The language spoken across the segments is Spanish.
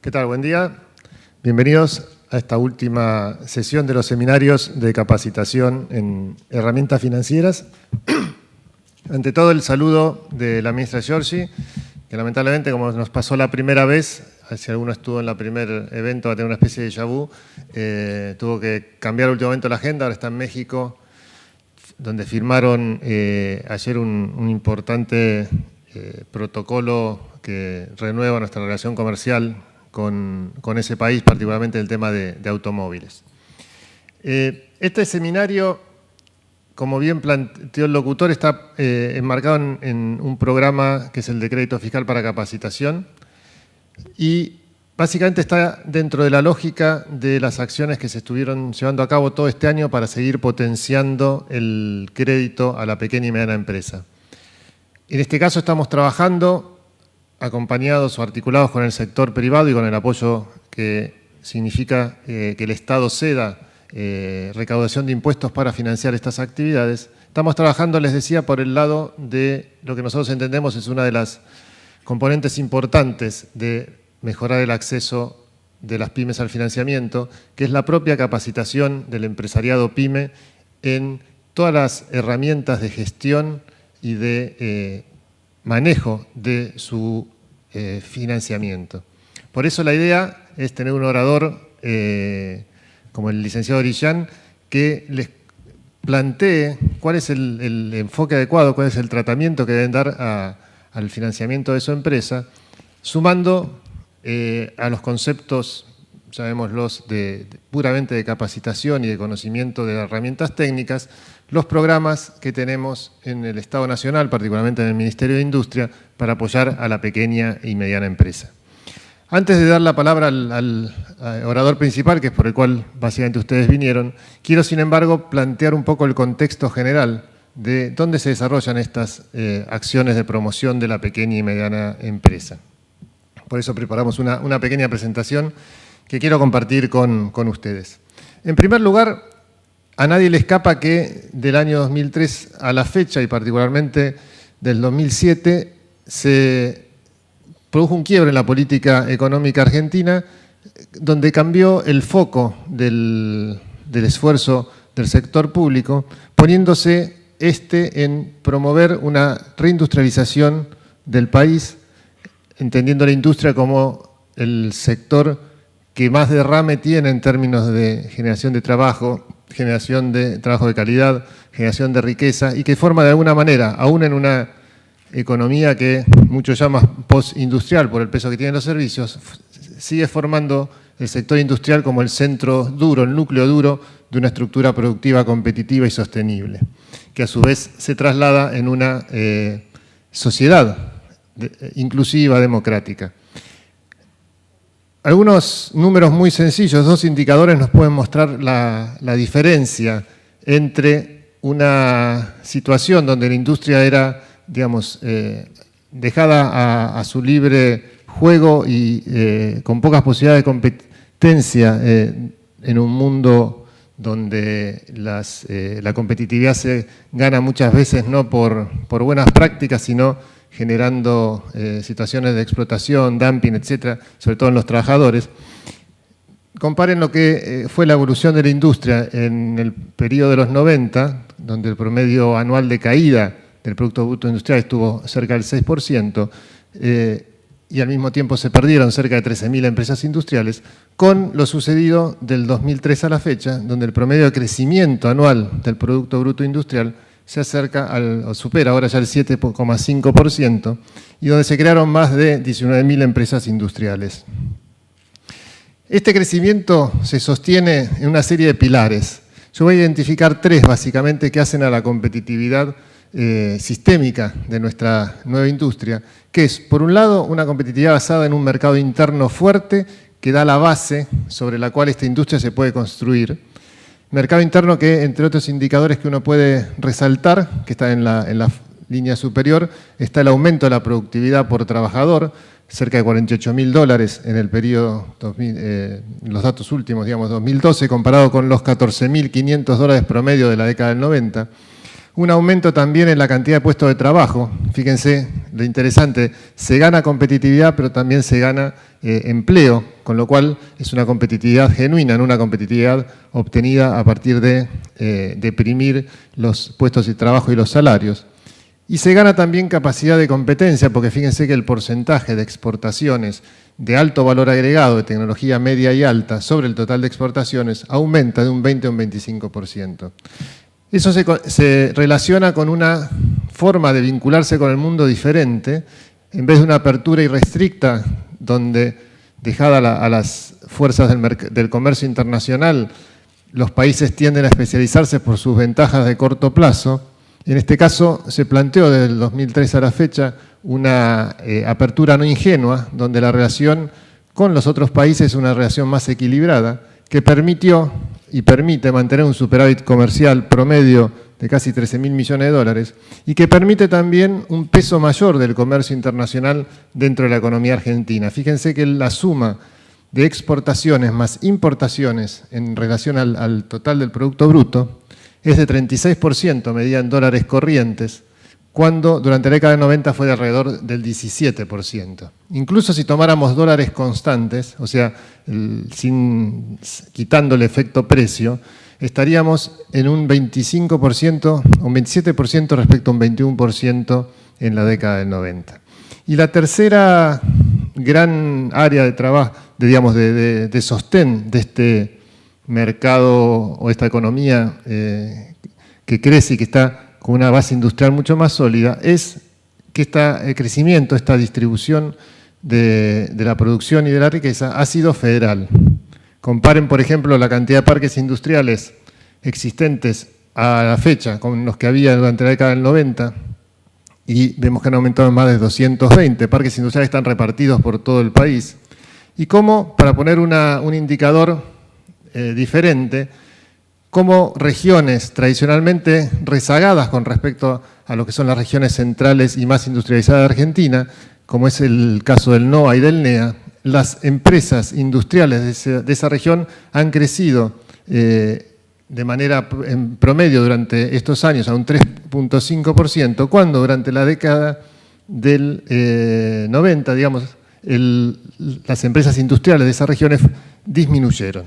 ¿Qué tal? Buen día. Bienvenidos a esta última sesión de los seminarios de capacitación en herramientas financieras. Ante todo, el saludo de la ministra Giorgi, que lamentablemente, como nos pasó la primera vez, si alguno estuvo en el primer evento, va a tener una especie de déjà vu, tuvo que cambiar últimamente la agenda, ahora está en México, donde firmaron ayer un importante protocolo que renueva nuestra relación comercial con ese país, particularmente el tema de automóviles. Este seminario, como bien planteó el locutor, está enmarcado en un programa que es el de crédito fiscal para capacitación y básicamente está dentro de la lógica de las acciones que se estuvieron llevando a cabo todo este año para seguir potenciando el crédito a la pequeña y mediana empresa. En este caso estamos trabajando acompañados o articulados con el sector privado y con el apoyo que significa que el Estado ceda recaudación de impuestos para financiar estas actividades. Estamos trabajando, les decía, por el lado de lo que nosotros entendemos es una de las componentes importantes de mejorar el acceso de las pymes al financiamiento, que es la propia capacitación del empresariado pyme en todas las herramientas de gestión y de manejo de su financiamiento. Por eso la idea es tener un orador como el licenciado Orillán que les plantee cuál es el enfoque adecuado, cuál es el tratamiento que deben dar al financiamiento de su empresa, sumando a los conceptos, llamémoslos, puramente de capacitación y de conocimiento de herramientas técnicas, los programas que tenemos en el Estado Nacional, particularmente en el Ministerio de Industria, para apoyar a la pequeña y mediana empresa. Antes de dar la palabra al orador principal, que es por el cual básicamente ustedes vinieron, quiero sin embargo plantear un poco el contexto general de dónde se desarrollan estas acciones de promoción de la pequeña y mediana empresa. Por eso preparamos una pequeña presentación que quiero compartir con ustedes. En primer lugar, a nadie le escapa que del año 2003 a la fecha, y particularmente del 2007, se produjo un quiebre en la política económica argentina, donde cambió el foco del esfuerzo del sector público, poniéndose en promover una reindustrialización del país, entendiendo la industria como el sector que más derrame tiene en términos de generación de trabajo de calidad, generación de riqueza y que forma de alguna manera, aún en una economía que muchos llaman postindustrial por el peso que tienen los servicios, sigue formando el sector industrial como el centro duro, el núcleo duro de una estructura productiva competitiva y sostenible, que a su vez se traslada en una sociedad inclusiva, democrática. Algunos números muy sencillos, dos indicadores nos pueden mostrar la diferencia entre una situación donde la industria era, digamos, dejada a su libre juego y con pocas posibilidades de competencia en un mundo donde la competitividad se gana muchas veces no por buenas prácticas, sino generando situaciones de explotación, dumping, etcétera, sobre todo en los trabajadores. Comparen lo que fue la evolución de la industria en el periodo de los 90, donde el promedio anual de caída del Producto Bruto Industrial estuvo cerca del 6%, y al mismo tiempo se perdieron cerca de 13.000 empresas industriales, con lo sucedido del 2003 a la fecha, donde el promedio de crecimiento anual del Producto Bruto Industrial se acerca o supera ahora ya el 7,5% y donde se crearon más de 19.000 empresas industriales. Este crecimiento se sostiene en una serie de pilares. Yo voy a identificar tres básicamente que hacen a la competitividad sistémica de nuestra nueva industria, que es, por un lado, una competitividad basada en un mercado interno fuerte que da la base sobre la cual esta industria se puede construir. Mercado interno que, entre otros indicadores que uno puede resaltar, que está en la línea superior, está el aumento de la productividad por trabajador, cerca de $48.000 en el periodo, los datos últimos, digamos, 2012, comparado con los $14.500 promedio de la década del 90. Un aumento también en la cantidad de puestos de trabajo. Fíjense lo interesante, se gana competitividad, pero también se gana empleo, con lo cual es una competitividad genuina, no una competitividad obtenida a partir de deprimir los puestos de trabajo y los salarios. Y se gana también capacidad de competencia, porque fíjense que el porcentaje de exportaciones de alto valor agregado, de tecnología media y alta, sobre el total de exportaciones, aumenta de un 20 a un 25%. Eso se relaciona con una forma de vincularse con el mundo diferente, en vez de una apertura irrestricta, donde, dejada a las fuerzas del comercio internacional, los países tienden a especializarse por sus ventajas de corto plazo. En este caso se planteó desde el 2003 a la fecha una apertura no ingenua, donde la relación con los otros países es una relación más equilibrada, que permitió y permite mantener un superávit comercial promedio de casi 13.000 millones de dólares y que permite también un peso mayor del comercio internacional dentro de la economía argentina. Fíjense que la suma de exportaciones más importaciones en relación al total del Producto Bruto es de 36%, medida en dólares corrientes, cuando durante la década de 90 fue de alrededor del 17%. Incluso si tomáramos dólares constantes, o sea, quitando el efecto precio, estaríamos en un 25%, un 27% respecto a un 21% en la década del 90. Y la tercera gran área de trabajo, de sostén de este mercado o esta economía que crece y que está con una base industrial mucho más sólida, es que este crecimiento, esta distribución de la producción y de la riqueza ha sido federal. Comparen, por ejemplo, la cantidad de parques industriales existentes a la fecha con los que había durante la década del 90 y vemos que han aumentado en más de 220 parques industriales que están repartidos por todo el país. Y cómo, para poner un indicador diferente, como regiones tradicionalmente rezagadas con respecto a lo que son las regiones centrales y más industrializadas de Argentina, como es el caso del NOA y del NEA, las empresas industriales de esa región han crecido de manera en promedio durante estos años a un 3.5%, cuando durante la década del 90, digamos, las empresas industriales de esas regiones disminuyeron.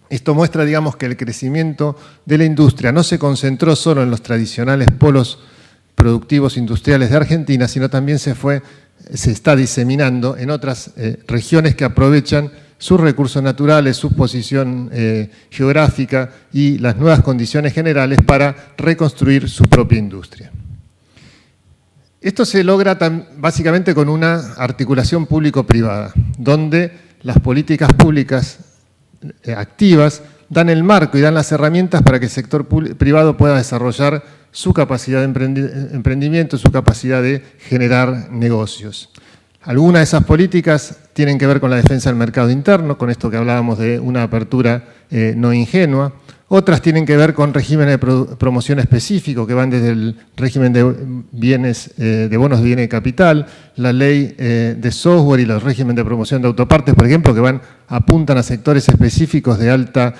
Esto muestra, digamos, que el crecimiento de la industria no se concentró solo en los tradicionales polos productivos industriales de Argentina, sino también se está diseminando en otras regiones que aprovechan sus recursos naturales, su posición geográfica y las nuevas condiciones generales para reconstruir su propia industria. Esto se logra básicamente con una articulación público-privada, donde las políticas públicas activas dan el marco y dan las herramientas para que el sector privado pueda desarrollar su capacidad de emprendimiento, su capacidad de generar negocios. Algunas de esas políticas tienen que ver con la defensa del mercado interno, con esto que hablábamos de una apertura no ingenua. Otras tienen que ver con regímenes de promoción específico que van desde el régimen de de bonos de bienes de capital, la ley de software y los regímenes de promoción de autopartes, por ejemplo, que apuntan a sectores específicos de alta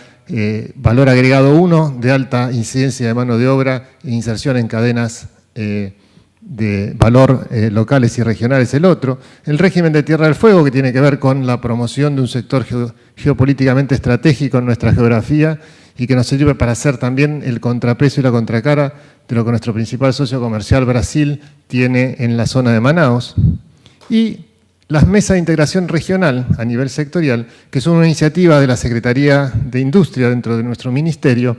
valor agregado 1, de alta incidencia de mano de obra e inserción en cadenas de valor locales y regionales el otro. El régimen de Tierra del Fuego, que tiene que ver con la promoción de un sector geopolíticamente estratégico en nuestra geografía y que nos sirve para hacer también el contrapeso y la contracara de lo que nuestro principal socio comercial, Brasil, tiene en la zona de Manaos. Y las mesas de integración regional a nivel sectorial, que son una iniciativa de la Secretaría de Industria dentro de nuestro ministerio,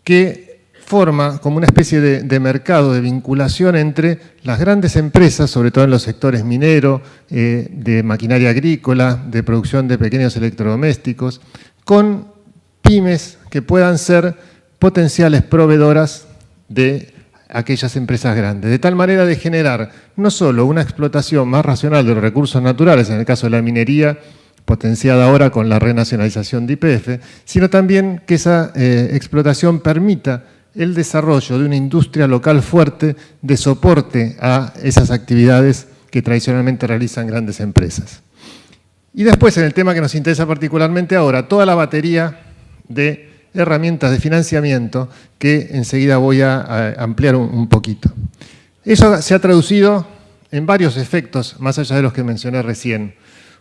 que forma como una especie de mercado de vinculación entre las grandes empresas, sobre todo en los sectores minero, de maquinaria agrícola, de producción de pequeños electrodomésticos, con pymes que puedan ser potenciales proveedoras de aquellas empresas grandes, de tal manera de generar no solo una explotación más racional de los recursos naturales, en el caso de la minería, potenciada ahora con la renacionalización de YPF, sino también que esa explotación permita el desarrollo de una industria local fuerte de soporte a esas actividades que tradicionalmente realizan grandes empresas. Y después, en el tema que nos interesa particularmente ahora, toda la batería de herramientas de financiamiento que enseguida voy a ampliar un poquito. Eso se ha traducido en varios efectos, más allá de los que mencioné recién.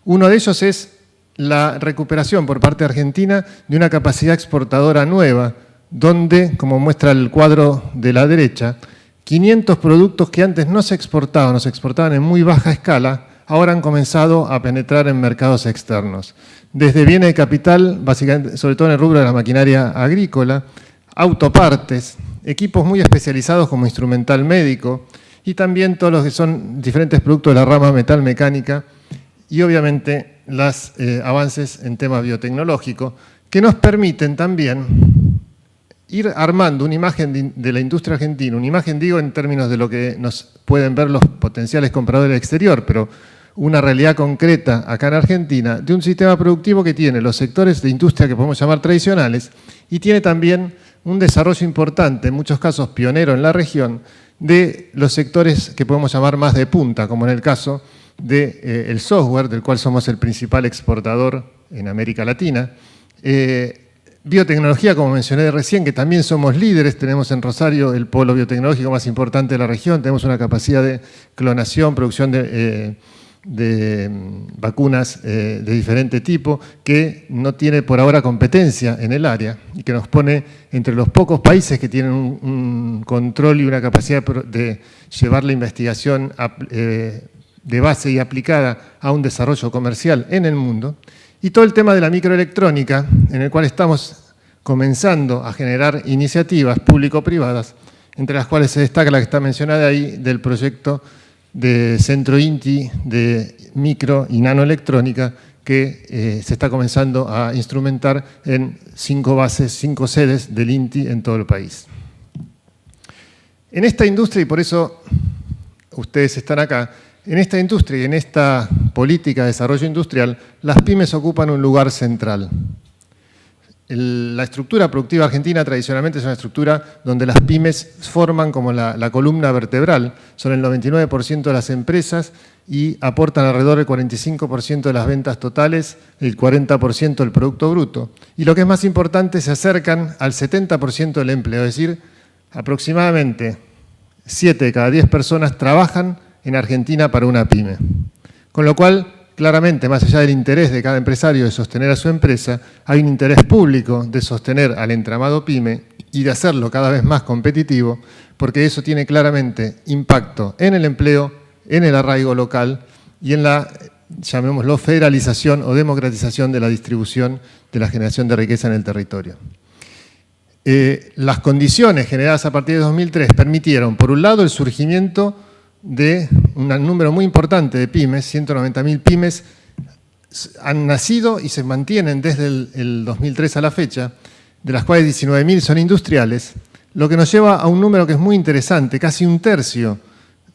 Uno de ellos es la recuperación por parte de Argentina de una capacidad exportadora nueva, donde, como muestra el cuadro de la derecha, 500 productos que antes no se exportaban o se exportaban en muy baja escala, ahora han comenzado a penetrar en mercados externos. Desde bienes de capital, básicamente, sobre todo en el rubro de la maquinaria agrícola, autopartes, equipos muy especializados como instrumental médico y también todos los que son diferentes productos de la rama metal mecánica y obviamente los avances en tema biotecnológico que nos permiten también ir armando una imagen de la industria argentina, una imagen digo en términos de lo que nos pueden ver los potenciales compradores del exterior, pero una realidad concreta acá en Argentina de un sistema productivo que tiene los sectores de industria que podemos llamar tradicionales y tiene también un desarrollo importante, en muchos casos pionero en la región, de los sectores que podemos llamar más de punta, como en el caso del software, del cual somos el principal exportador en América Latina. Biotecnología, como mencioné recién, que también somos líderes, tenemos en Rosario el polo biotecnológico más importante de la región, tenemos una capacidad de clonación, producción de vacunas de diferente tipo, que no tiene por ahora competencia en el área y que nos pone entre los pocos países que tienen un control y una capacidad de llevar la investigación de base y aplicada a un desarrollo comercial en el mundo. Y todo el tema de la microelectrónica, en el cual estamos comenzando a generar iniciativas público-privadas, entre las cuales se destaca la que está mencionada ahí, del proyecto de Centro INTI de micro y nanoelectrónica, que se está comenzando a instrumentar en 5 sedes del INTI en todo el país. En esta industria, y por eso ustedes están acá, en esta industria y en esta política de desarrollo industrial, las pymes ocupan un lugar central. La estructura productiva argentina tradicionalmente es una estructura donde las pymes forman como la columna vertebral, son el 99% de las empresas y aportan alrededor del 45% de las ventas totales, el 40% del Producto Bruto. Y lo que es más importante, se acercan al 70% del empleo, es decir, aproximadamente 7 de cada 10 personas trabajan en Argentina para una pyme. Con lo cual, claramente, más allá del interés de cada empresario de sostener a su empresa, hay un interés público de sostener al entramado pyme y de hacerlo cada vez más competitivo, porque eso tiene claramente impacto en el empleo, en el arraigo local y en la, llamémoslo, federalización o democratización de la distribución de la generación de riqueza en el territorio. Las condiciones generadas a partir de 2003 permitieron, por un lado, el surgimiento de un número muy importante de pymes, 190.000 pymes han nacido y se mantienen desde el 2003 a la fecha, de las cuales 19.000 son industriales, lo que nos lleva a un número que es muy interesante, casi un tercio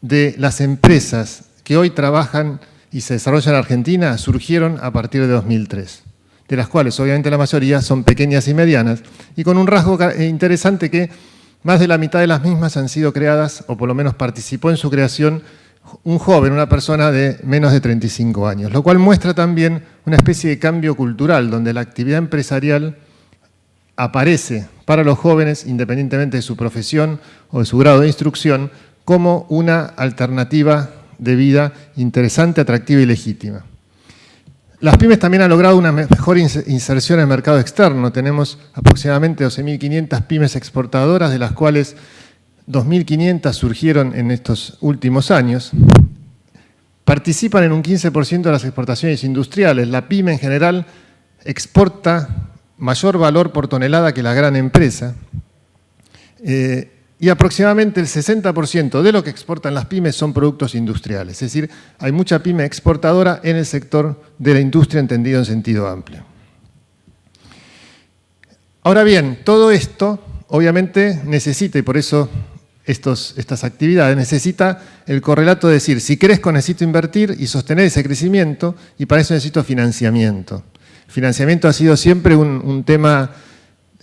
de las empresas que hoy trabajan y se desarrollan en Argentina surgieron a partir de 2003, de las cuales obviamente la mayoría son pequeñas y medianas, y con un rasgo interesante que más de la mitad de las mismas han sido creadas, o por lo menos participó en su creación, un joven, una persona de menos de 35 años, lo cual muestra también una especie de cambio cultural, donde la actividad empresarial aparece para los jóvenes, independientemente de su profesión o de su grado de instrucción, como una alternativa de vida interesante, atractiva y legítima. Las pymes también han logrado una mejor inserción en el mercado externo. Tenemos aproximadamente 12.500 pymes exportadoras, de las cuales 2.500 surgieron en estos últimos años. Participan en un 15% de las exportaciones industriales. La pyme en general exporta mayor valor por tonelada que la gran empresa. Y aproximadamente el 60% de lo que exportan las pymes son productos industriales. Es decir, hay mucha pyme exportadora en el sector de la industria entendido en sentido amplio. Ahora bien, todo esto obviamente necesita, y por eso estas actividades, necesita el correlato de decir, si crezco necesito invertir y sostener ese crecimiento, y para eso necesito financiamiento. El financiamiento ha sido siempre un tema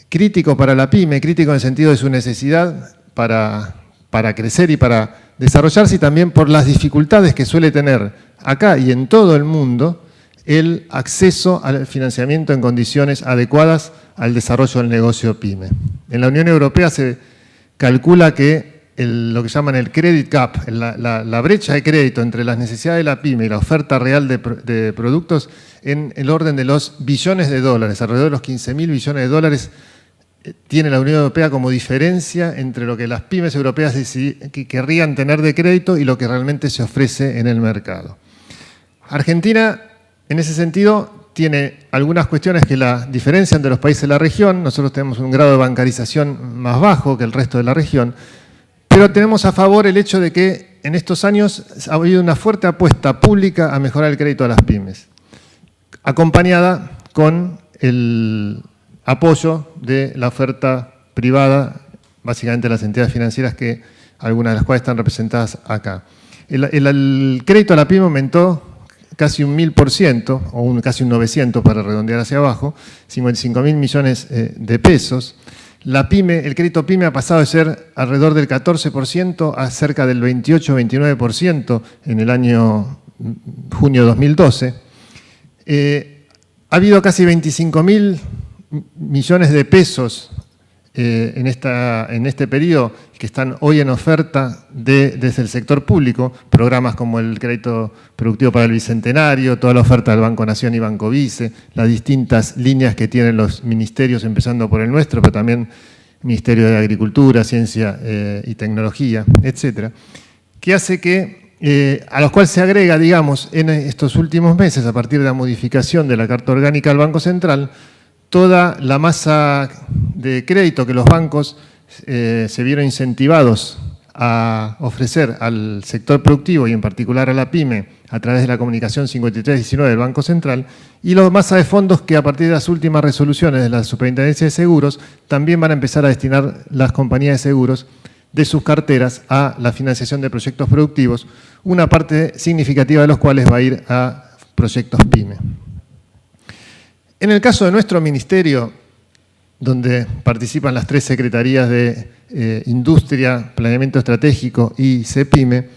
crítico para la pyme, crítico en el sentido de su necesidad para crecer y para desarrollarse, y también por las dificultades que suele tener acá y en todo el mundo el acceso al financiamiento en condiciones adecuadas al desarrollo del negocio PYME. En la Unión Europea se calcula que lo que llaman el credit gap, la brecha de crédito entre las necesidades de la PYME y la oferta real de productos en el orden de los billones de dólares, alrededor de los 15.000 billones de dólares, tiene la Unión Europea como diferencia entre lo que las pymes europeas querrían tener de crédito y lo que realmente se ofrece en el mercado. Argentina, en ese sentido, tiene algunas cuestiones que la diferencian de los países de la región. Nosotros tenemos un grado de bancarización más bajo que el resto de la región, pero tenemos a favor el hecho de que en estos años ha habido una fuerte apuesta pública a mejorar el crédito a las pymes, acompañada con el apoyo de la oferta privada, básicamente las entidades financieras, que algunas de las cuales están representadas acá. El crédito a la pyme aumentó casi un 1000%, o casi un 900% para redondear hacia abajo, 55.000 millones de pesos. El crédito PYME ha pasado de ser alrededor del 14% a cerca del 28-29% en el año junio de 2012. Ha habido casi 25.000 millones de pesos en este periodo que están hoy en oferta desde el sector público, programas como el crédito productivo para el Bicentenario, toda la oferta del Banco Nación y Banco Vice, las distintas líneas que tienen los ministerios, empezando por el nuestro, pero también Ministerio de Agricultura, Ciencia y Tecnología, etcétera, que hace que a los cuales se agrega, digamos, en estos últimos meses, a partir de la modificación de la Carta Orgánica del Banco Central, toda la masa de crédito que los bancos se vieron incentivados a ofrecer al sector productivo y en particular a la PYME a través de la comunicación 5319 del Banco Central, y la masa de fondos que a partir de las últimas resoluciones de la Superintendencia de Seguros también van a empezar a destinar las compañías de seguros de sus carteras a la financiación de proyectos productivos, una parte significativa de los cuales va a ir a proyectos PYME. En el caso de nuestro ministerio, donde participan las 3 secretarías de Industria, Planeamiento Estratégico y CEPYME,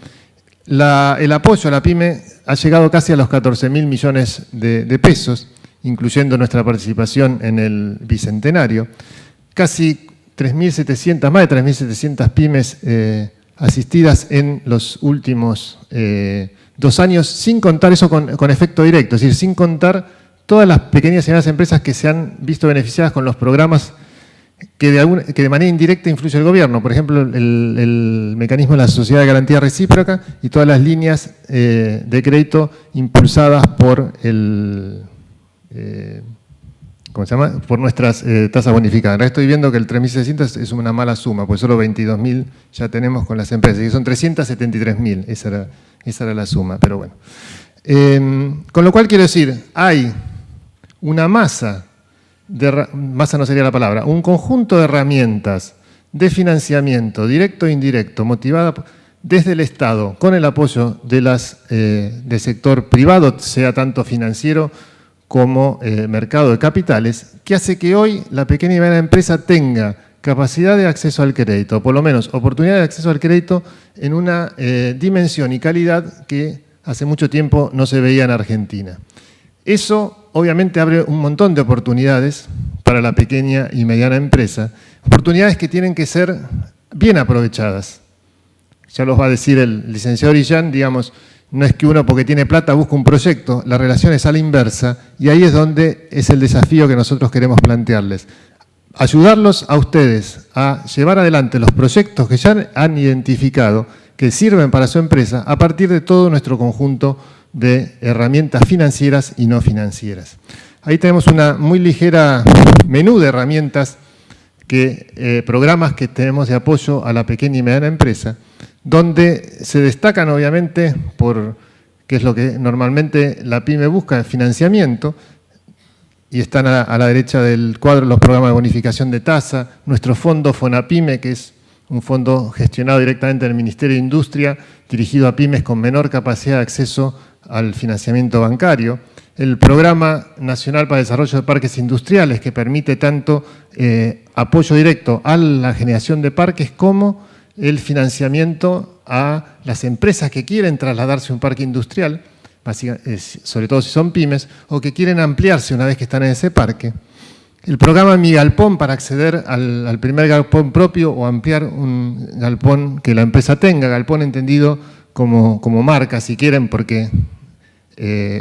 el apoyo a la PYME ha llegado casi a los 14.000 millones de pesos, incluyendo nuestra participación en el Bicentenario. Casi 3.700, más de 3.700 pymes asistidas en los últimos 2 años, sin contar eso con efecto directo, es decir, sin contar todas las pequeñas y medianas empresas que se han visto beneficiadas con los programas que de manera indirecta influye el gobierno. Por ejemplo, el mecanismo de la Sociedad de Garantía Recíproca y todas las líneas de crédito impulsadas por por nuestras tasas bonificadas. Ahora estoy viendo que el 3.600 es una mala suma, pues solo 22.000 ya tenemos con las empresas, y son 373.000, esa era la suma, pero bueno. Con lo cual quiero decir, hay una masa no sería la palabra, un conjunto de herramientas de financiamiento directo e indirecto, motivada desde el Estado, con el apoyo del sector privado, sea tanto financiero como mercado de capitales, que hace que hoy la pequeña y mediana empresa tenga capacidad de acceso al crédito, o por lo menos oportunidad de acceso al crédito en una dimensión y calidad que hace mucho tiempo no se veía en Argentina. Eso obviamente abre un montón de oportunidades para la pequeña y mediana empresa, oportunidades que tienen que ser bien aprovechadas. Ya los va a decir el licenciado Orillán, digamos, no es que uno porque tiene plata busca un proyecto, la relación es a la inversa, y ahí es donde es el desafío que nosotros queremos plantearles. Ayudarlos a ustedes a llevar adelante los proyectos que ya han identificado, que sirven para su empresa, a partir de todo nuestro conjunto de herramientas financieras y no financieras. Ahí tenemos una muy ligera menú de herramientas, programas que tenemos de apoyo a la pequeña y mediana empresa, donde se destacan obviamente que es lo que normalmente la PYME busca, financiamiento, y están a la derecha del cuadro los programas de bonificación de tasa, nuestro fondo FONAPYME, que es un fondo gestionado directamente en el Ministerio de Industria, dirigido a pymes con menor capacidad de acceso al financiamiento bancario, el Programa Nacional para el Desarrollo de Parques Industriales, que permite tanto apoyo directo a la generación de parques como el financiamiento a las empresas que quieren trasladarse a un parque industrial. sobre todo si son pymes, o que quieren ampliarse una vez que están en ese parque. El programa Mi Galpón para acceder al primer galpón propio o ampliar un galpón que la empresa tenga, galpón entendido como marca, si quieren, porque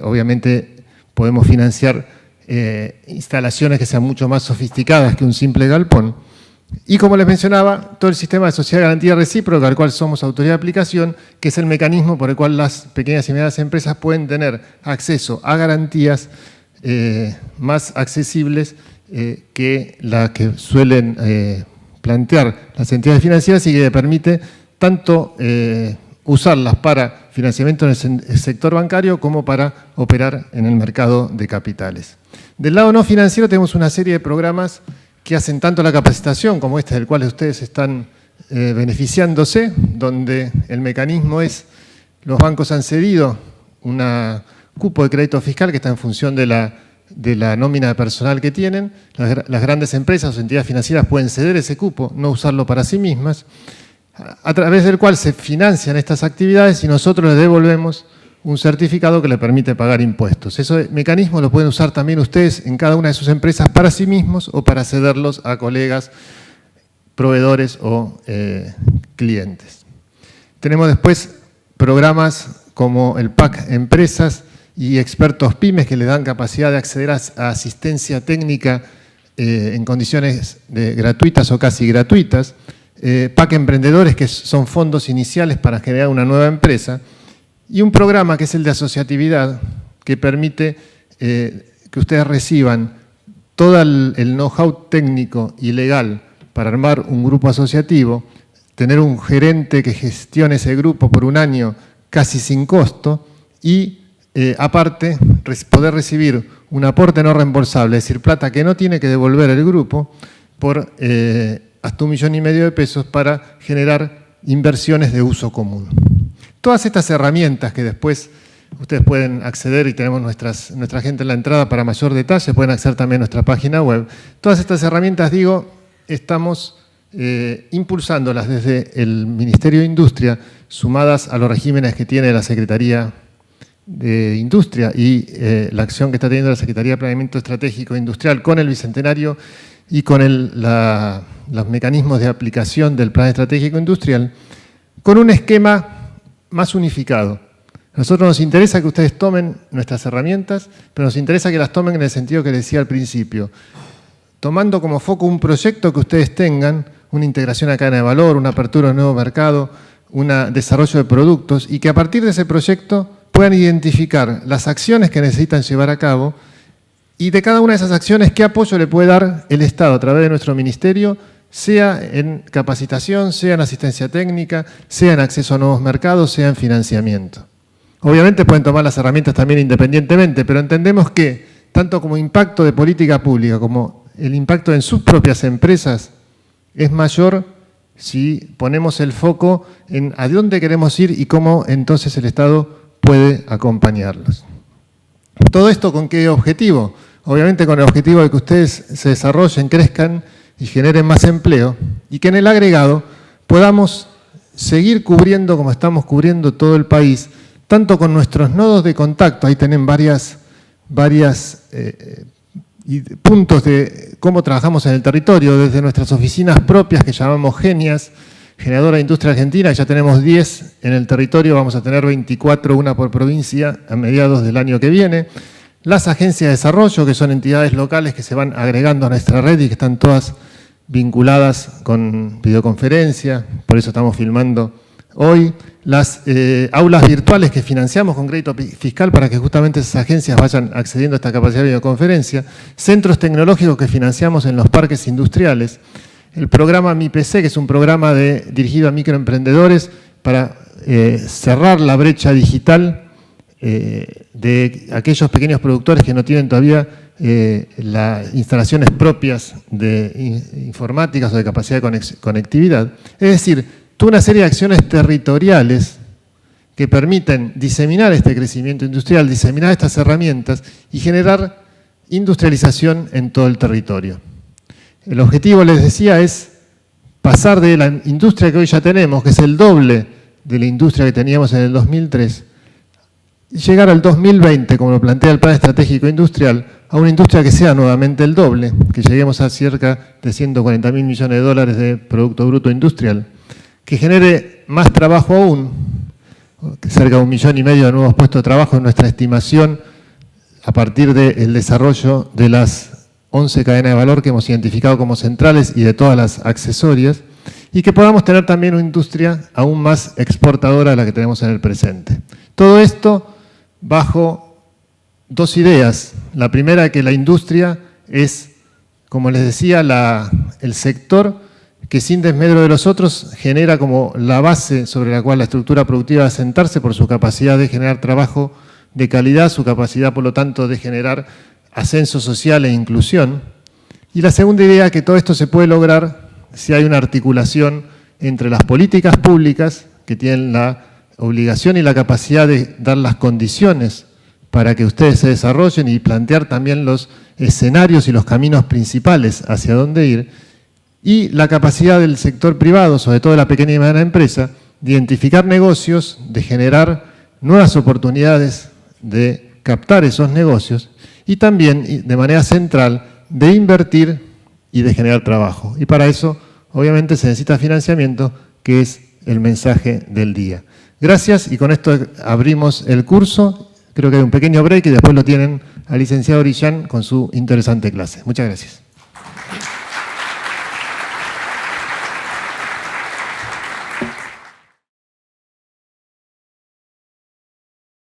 obviamente podemos financiar instalaciones que sean mucho más sofisticadas que un simple galpón. Y como les mencionaba, todo el sistema de sociedad de garantía recíproca, al cual somos autoridad de aplicación, que es el mecanismo por el cual las pequeñas y medianas empresas pueden tener acceso a garantías más accesibles que las que suelen plantear las entidades financieras y que le permite tanto usarlas para financiamiento en el sector bancario como para operar en el mercado de capitales. Del lado no financiero tenemos una serie de programas que hacen tanto la capacitación como este del cual ustedes están beneficiándose, donde el mecanismo es, los bancos han cedido un cupo de crédito fiscal que está en función de la nómina de personal que tienen. Las grandes empresas o entidades financieras pueden ceder ese cupo, no usarlo para sí mismas, a través del cual se financian estas actividades y nosotros les devolvemos un certificado que le permite pagar impuestos. Ese mecanismo lo pueden usar también ustedes en cada una de sus empresas para sí mismos o para cederlos a colegas, proveedores o clientes. Tenemos después programas como el PAC Empresas y Expertos Pymes que le dan capacidad de acceder a asistencia técnica en condiciones gratuitas o casi gratuitas. PAC Emprendedores, que son fondos iniciales para generar una nueva empresa. Y un programa que es el de asociatividad, que permite que ustedes reciban todo el know-how técnico y legal para armar un grupo asociativo, tener un gerente que gestione ese grupo por un año casi sin costo y, aparte, poder recibir un aporte no reembolsable, es decir, plata que no tiene que devolver el grupo, por hasta 1,5 millones de pesos para generar inversiones de uso común. Todas estas herramientas que después ustedes pueden acceder y tenemos nuestra gente en la entrada para mayor detalle, pueden acceder también a nuestra página web. Todas estas herramientas, digo, estamos impulsándolas desde el Ministerio de Industria, sumadas a los regímenes que tiene la Secretaría de Industria y la acción que está teniendo la Secretaría de Planeamiento Estratégico Industrial con el Bicentenario y con los mecanismos de aplicación del Plan Estratégico Industrial, con un esquema más unificado. A nosotros nos interesa que ustedes tomen nuestras herramientas, pero nos interesa que las tomen en el sentido que decía al principio, tomando como foco un proyecto que ustedes tengan, una integración a cadena de valor, una apertura de un nuevo mercado, un desarrollo de productos, y que a partir de ese proyecto puedan identificar las acciones que necesitan llevar a cabo y de cada una de esas acciones qué apoyo le puede dar el Estado a través de nuestro ministerio, sea en capacitación, sea en asistencia técnica, sea en acceso a nuevos mercados, sea en financiamiento. Obviamente pueden tomar las herramientas también independientemente, pero entendemos que tanto como impacto de política pública como el impacto en sus propias empresas es mayor si ponemos el foco en a dónde queremos ir y cómo entonces el Estado puede acompañarlos. ¿Todo esto con qué objetivo? Obviamente con el objetivo de que ustedes se desarrollen, crezcan y generen más empleo, y que en el agregado podamos seguir cubriendo como estamos cubriendo todo el país, tanto con nuestros nodos de contacto, ahí tienen varias puntos de cómo trabajamos en el territorio, desde nuestras oficinas propias que llamamos Genias, Generadora de Industria Argentina, ya tenemos 10 en el territorio, vamos a tener 24, una por provincia, a mediados del año que viene. Las agencias de desarrollo, que son entidades locales que se van agregando a nuestra red y que están todas vinculadas con videoconferencia, por eso estamos filmando hoy. Las aulas virtuales que financiamos con crédito fiscal para que justamente esas agencias vayan accediendo a esta capacidad de videoconferencia. Centros tecnológicos que financiamos en los parques industriales. El programa Mi PC, que es un programa dirigido a microemprendedores para cerrar la brecha digital de aquellos pequeños productores que no tienen todavía las instalaciones propias de informáticas o de capacidad de conectividad. Es decir, toda una serie de acciones territoriales que permiten diseminar este crecimiento industrial, diseminar estas herramientas y generar industrialización en todo el territorio. El objetivo, les decía, es pasar de la industria que hoy ya tenemos, que es el doble de la industria que teníamos en el 2003, y llegar al 2020, como lo plantea el Plan Estratégico Industrial, a una industria que sea nuevamente el doble, que lleguemos a cerca de 140.000 millones de dólares de Producto Bruto Industrial, que genere más trabajo aún, cerca de 1,5 millones de nuevos puestos de trabajo en nuestra estimación, a partir del desarrollo de las 11 cadenas de valor que hemos identificado como centrales y de todas las accesorias, y que podamos tener también una industria aún más exportadora de la que tenemos en el presente. Todo esto bajo dos ideas. La primera, que la industria es, como les decía, el sector que sin desmedro de los otros genera como la base sobre la cual la estructura productiva va a sentarse por su capacidad de generar trabajo de calidad, su capacidad, por lo tanto, de generar ascenso social e inclusión. Y la segunda idea, que todo esto se puede lograr si hay una articulación entre las políticas públicas, que tienen la obligación y la capacidad de dar las condiciones para que ustedes se desarrollen y plantear también los escenarios y los caminos principales hacia dónde ir, y la capacidad del sector privado, sobre todo de la pequeña y mediana empresa, de identificar negocios, de generar nuevas oportunidades, de captar esos negocios y también, de manera central, de invertir y de generar trabajo. Y para eso, obviamente, se necesita financiamiento, que es el mensaje del día. Gracias, y con esto abrimos el curso. Creo que hay un pequeño break y después lo tienen al licenciado Orillán con su interesante clase. Muchas gracias.